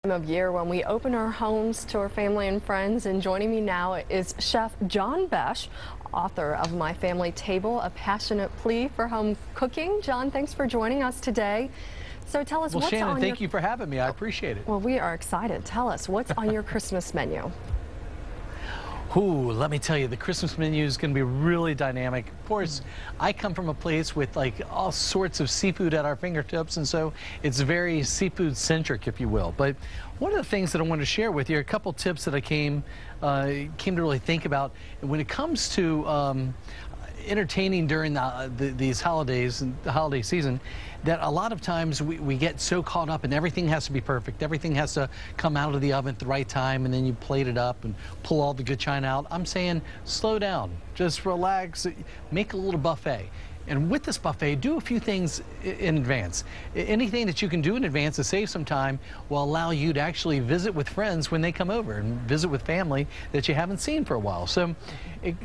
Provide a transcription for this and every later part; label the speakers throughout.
Speaker 1: Of year when we open our homes to our family and friends, and joining me now is Chef John Besh, author of My Family Table, a passionate plea for home cooking. John, thanks for joining us today. So tell us what's
Speaker 2: Shannon,
Speaker 1: on
Speaker 2: thank you for having me. I appreciate it.
Speaker 1: Well, we are excited. Tell us what's on your Christmas menu.
Speaker 2: Ooh, let me tell you, the Christmas menu is going to be really dynamic. Of course, I come from a place with like all sorts of seafood at our fingertips, and so it's very seafood centric, if you will. But one of the things that I wanted to share with you are a couple tips that I came to really think about when it comes to entertaining during these holidays and the holiday season, that a lot of times we get so caught up and everything has to be perfect. Everything has to come out of the oven at the right time, and then you plate it up and pull all the good china out. I'm saying slow down, just relax, make a little buffet. And with this buffet, do a few things in advance. Anything that you can do in advance to save some time will allow you to actually visit with friends when they come over and visit with family that you haven't seen for a while. So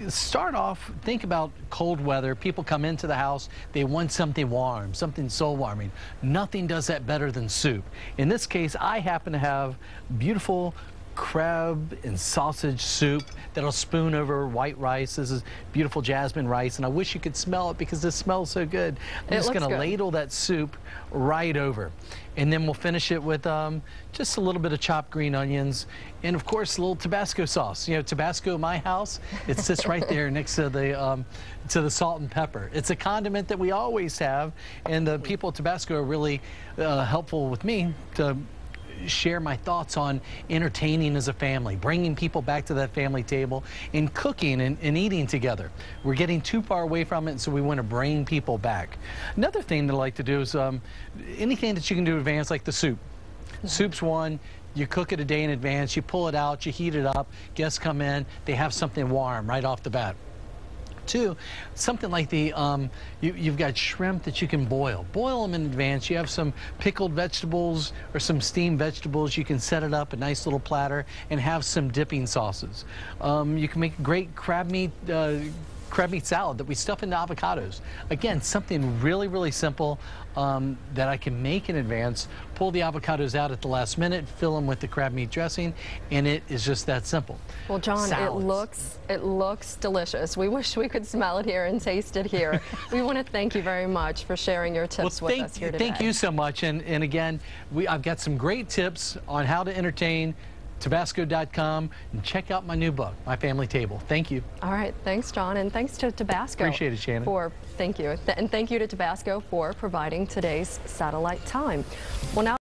Speaker 2: start off, think about cold weather. People come into the house, they want something warm, something soul warming. Nothing does that better than soup. In this case, I happen to have beautiful crab and sausage soup that'll spoon over white rice. This is beautiful jasmine rice, and I wish you could smell it because this smells so good. I'm just going to ladle that soup right over, and then we'll finish it with just a little bit of chopped green onions, and of course a little Tabasco sauce. You know, Tabasco in my house, it sits right there next to the salt and pepper. It's a condiment that we always have, and the people at Tabasco are really helpful with me to share my thoughts on entertaining as a family, bringing people back to that family table, and cooking and eating together. We're getting too far away from it, and so we want to bring people back. Another thing that I like to do is anything that you can do in advance, like the soup. Soup's one. You cook it a day in advance, you pull it out, you heat it up, guests come in, they have something warm right off the bat. Two, something like the you've got shrimp that you can boil them in advance. You have some pickled vegetables or some steamed vegetables. You can set it up a nice little platter and have some dipping sauces. You can make a great crab meat salad that we stuff into avocados. Again, something really simple that I can make in advance. Pull the avocados out at the last minute, fill them with the crab meat dressing, and it is just that simple.
Speaker 1: Well, John,
Speaker 2: Salads.
Speaker 1: it looks delicious. We wish we could smell it here and taste it here. We want to thank you very much for sharing your tips with us here today.
Speaker 2: Thank you so much. And again, I've got some great tips on how to entertain. Tabasco.com, and check out my new book, My Family Table. Thank you.
Speaker 1: All right, thanks, John, and thanks to Tabasco.
Speaker 2: Appreciate it, Shannon.
Speaker 1: Thank you, and thank you to Tabasco for providing today's satellite time. Well, now.